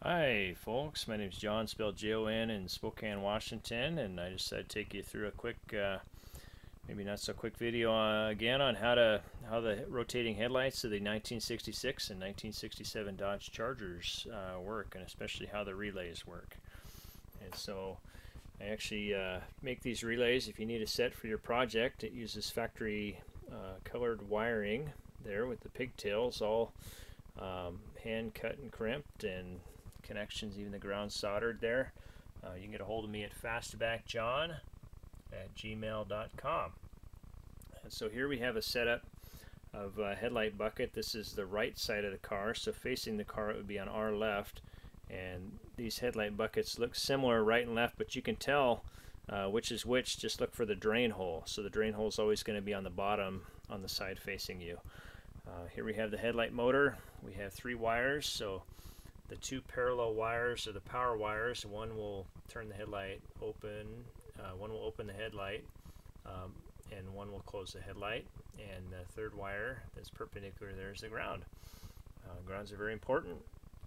Hi folks, my name is John, spelled Jon in Spokane, Washington, and I decided to take you through a quick, maybe not so quick video again on how the rotating headlights of the 1966 and 1967 Dodge Chargers work, and especially how the relays work. And so I actually make these relays if you need a set for your project. It uses factory colored wiring there with the pigtails all hand cut and crimped, and connections, even the ground soldered there. You can get a hold of me at fastbackjohn@gmail.com. And so here we have a setup of a headlight bucket. This is the right side of the car, so facing the car it would be on our left. And these headlight buckets look similar right and left, but you can tell which is which. Just look for the drain hole. So the drain hole is always going to be on the bottom on the side facing you. Here we have the headlight motor. We have 3 wires, so the 2 parallel wires are the power wires. One will turn the headlight open, one will open the headlight, and one will close the headlight. And the 3rd wire that's perpendicular there is the ground. Grounds are very important.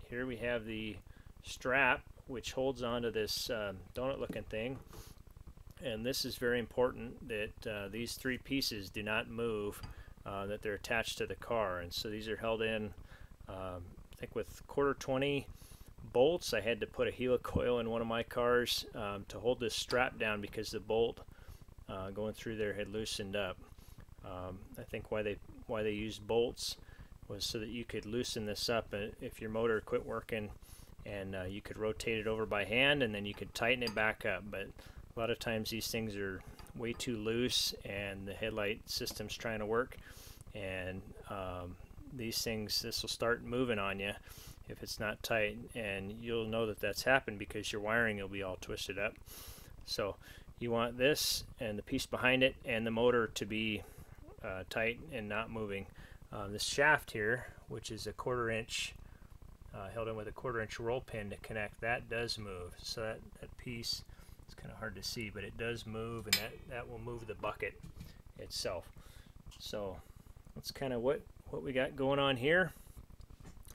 Here we have the strap which holds onto this donut looking thing, and this is very important that these 3 pieces do not move, that they're attached to the car. And so these are held in I think with 1/4-20 bolts. I had to put a helicoil in one of my cars to hold this strap down because the bolt going through there had loosened up. I think why they used bolts was so that you could loosen this up if your motor quit working, and you could rotate it over by hand, and then you could tighten it back up. But a lot of times these things are way too loose and the headlight system's trying to work, and this will start moving on you if it's not tight, and you'll know that that's happened because your wiring will be all twisted up. So you want this and the piece behind it and the motor to be tight and not moving. This shaft here, which is a 1/4 inch held in with a 1/4 inch roll pin to connect, that does move. So that piece, it's kind of hard to see, but it does move, and that will move the bucket itself. So that's kind of what we got going on here.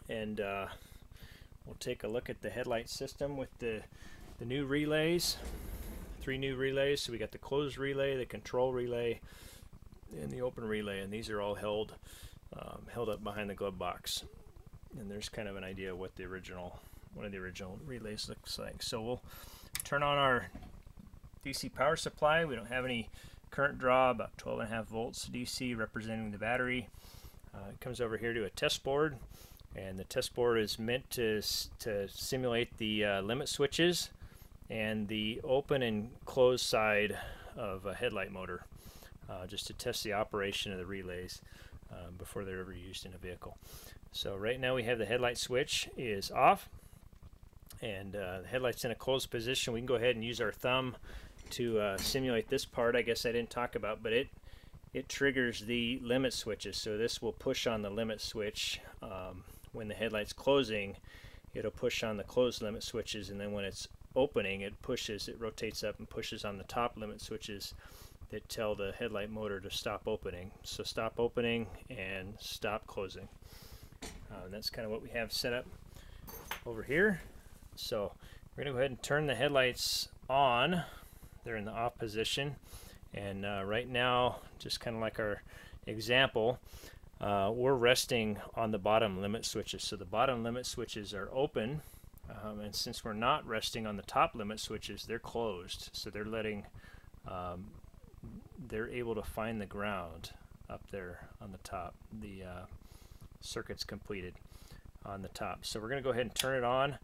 And we'll take a look at the headlight system with the new relays. 3 new relays. So we got the closed relay, the control relay, and the open relay, and these are all held up behind the glove box. And there's kind of an idea of what one of the original relays looks like. So we'll turn on our DC power supply. We don't have any current draw, about 12.5 volts DC representing the battery. It comes over here to a test board, and the test board is meant to simulate the limit switches and the open and closed side of a headlight motor, just to test the operation of the relays before they're ever used in a vehicle. So right now we have the headlight switch is off, and the headlight's in a closed position. We can go ahead and use our thumb to simulate this part. I guess I didn't talk about, but it triggers the limit switches. So this will push on the limit switch. When the headlight's closing, it'll push on the closed limit switches, and then when it's opening, it rotates up and pushes on the top limit switches that tell the headlight motor to stop opening. So stop opening and stop closing. That's kind of what we have set up over here. So we're going to go ahead and turn the headlights on. They're in the off position, and right now, just kind of like our example, we're resting on the bottom limit switches. So the bottom limit switches are open, and since we're not resting on the top limit switches, they're closed. So they're able to find the ground up there on the top. The circuit's completed on the top. So we're going to go ahead and turn it on,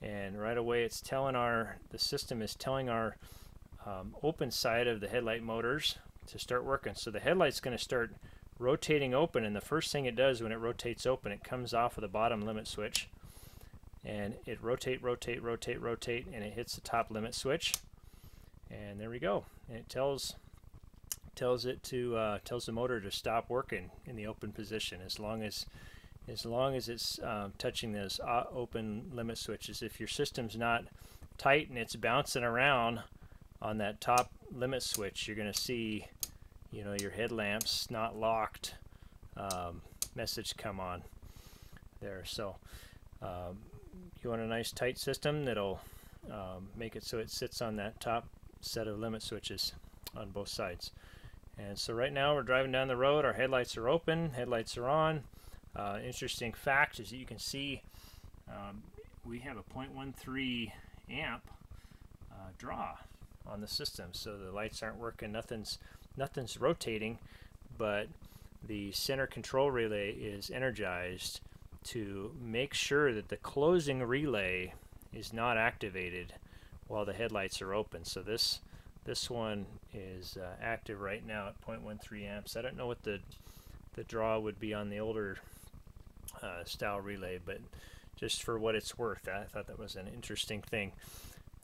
and right away it's telling the system is telling our open side of the headlight motors to start working. So the headlight's going to start rotating open, and the first thing it does when it rotates open, it comes off of the bottom limit switch, and it rotate, and it hits the top limit switch, and there we go. And it tells the motor to stop working in the open position as long as it's touching those open limit switches. If your system's not tight and it's bouncing around on that top limit switch, you're going to see, your headlamps not locked message come on there. So You want a nice tight system that'll make it so it sits on that top set of limit switches on both sides. And so right now we're driving down the road, our headlights are open, headlights are on. Interesting fact is that you can see we have a 0.13 amp draw on the system, so the lights aren't working, nothing's rotating, but the center control relay is energized to make sure that the closing relay is not activated while the headlights are open. So this one is active right now at 0.13 amps. I don't know what the draw would be on the older style relay, but just for what it's worth, I thought that was an interesting thing.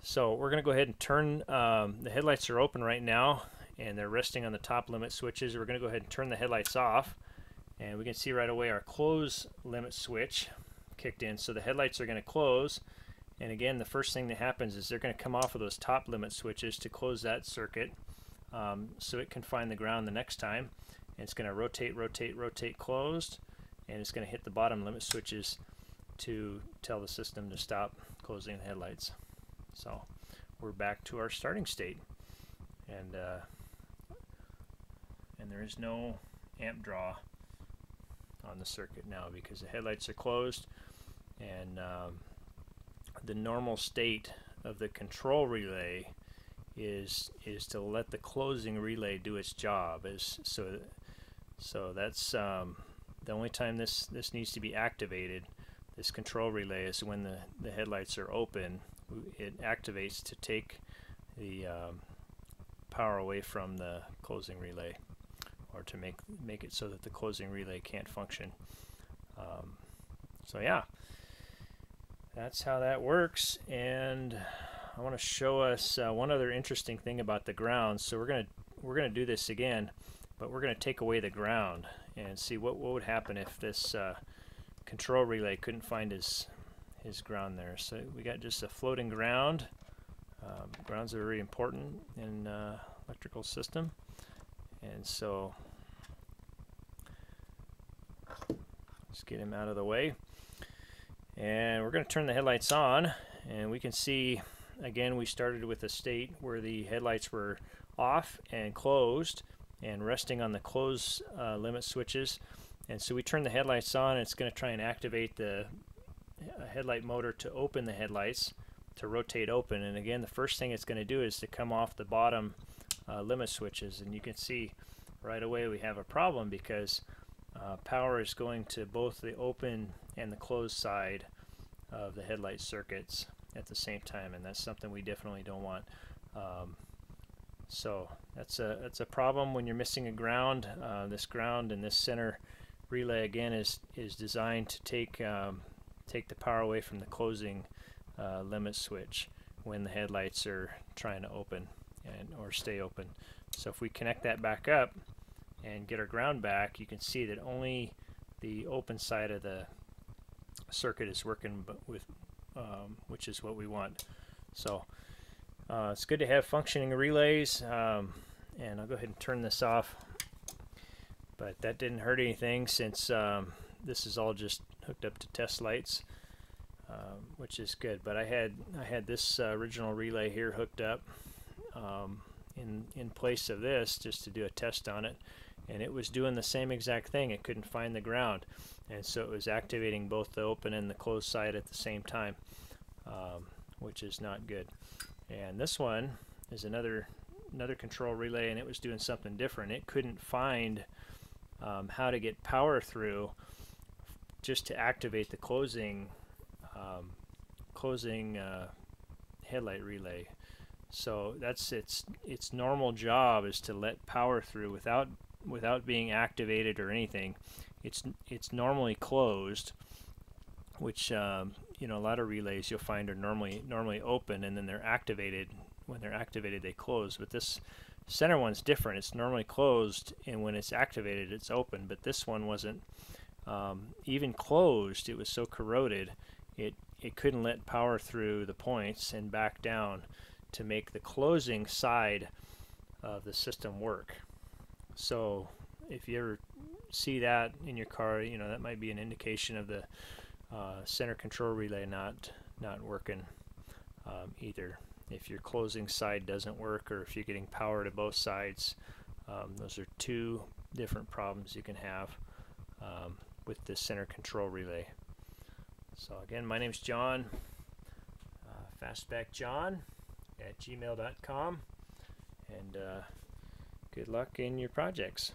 So we're going to go ahead and turn, the headlights are open right now and they're resting on the top limit switches. We're going to go ahead and turn the headlights off, and we can see right away our close limit switch kicked in. So the headlights are going to close, and again the first thing that happens is they're going to come off of those top limit switches to close that circuit, so it can find the ground the next time, and it's going to rotate closed, and it's going to hit the bottom limit switches to tell the system to stop closing the headlights. So we're back to our starting state, and there is no amp draw on the circuit now because the headlights are closed, and the normal state of the control relay is to let the closing relay do its job. So that's the only time this needs to be activated. This control relay is when the headlights are open. It activates to take the power away from the closing relay, or to make it so that the closing relay can't function. So yeah, that's how that works. And I want to show us one other interesting thing about the ground. So we're gonna do this again, but we're gonna take away the ground and see what would happen if this control relay couldn't find his ground there. So we got just a floating ground. Grounds are very important in electrical system, and so let's get him out of the way, and we're going to turn the headlights on, and we can see again we started with a state where the headlights were off and closed and resting on the close limit switches, and so we turn the headlights on, and it's going to try and activate the headlight motor to open the headlights, to rotate open. And again, the first thing it's going to do is to come off the bottom limit switches, and you can see right away we have a problem because power is going to both the open and the closed side of the headlight circuits at the same time, and that's something we definitely don't want. So that's a problem when you're missing a ground. This ground and this center relay again is designed to take the power away from the closing limit switch when the headlights are trying to open or stay open. So if we connect that back up and get our ground back, you can see that only the open side of the circuit is working with, which is what we want. So it's good to have functioning relays, and I'll go ahead and turn this off, but that didn't hurt anything since this is all just hooked up to test lights, which is good. But I had this original relay here hooked up in place of this just to do a test on it, and it was doing the same exact thing. It couldn't find the ground, and so it was activating both the open and the closed side at the same time, which is not good. And this one is another control relay, and it was doing something different. It couldn't find how to get power through just to activate the closing headlight relay. So that's its normal job, is to let power through without being activated or anything. It's normally closed, which you know, a lot of relays you'll find are normally open, and then they're activated. When they're activated, they close. But this center one's different. It's normally closed, and when it's activated, it's open. But this one wasn't even closed. It was so corroded, it couldn't let power through the points and back down to make the closing side of the system work. So if you ever see that in your car, you know, that might be an indication of the center control relay not working either. If your closing side doesn't work, or if you're getting power to both sides, those are two different problems you can have with this center control relay. So again, my name's John, fastbackjohn@gmail.com, and good luck in your projects.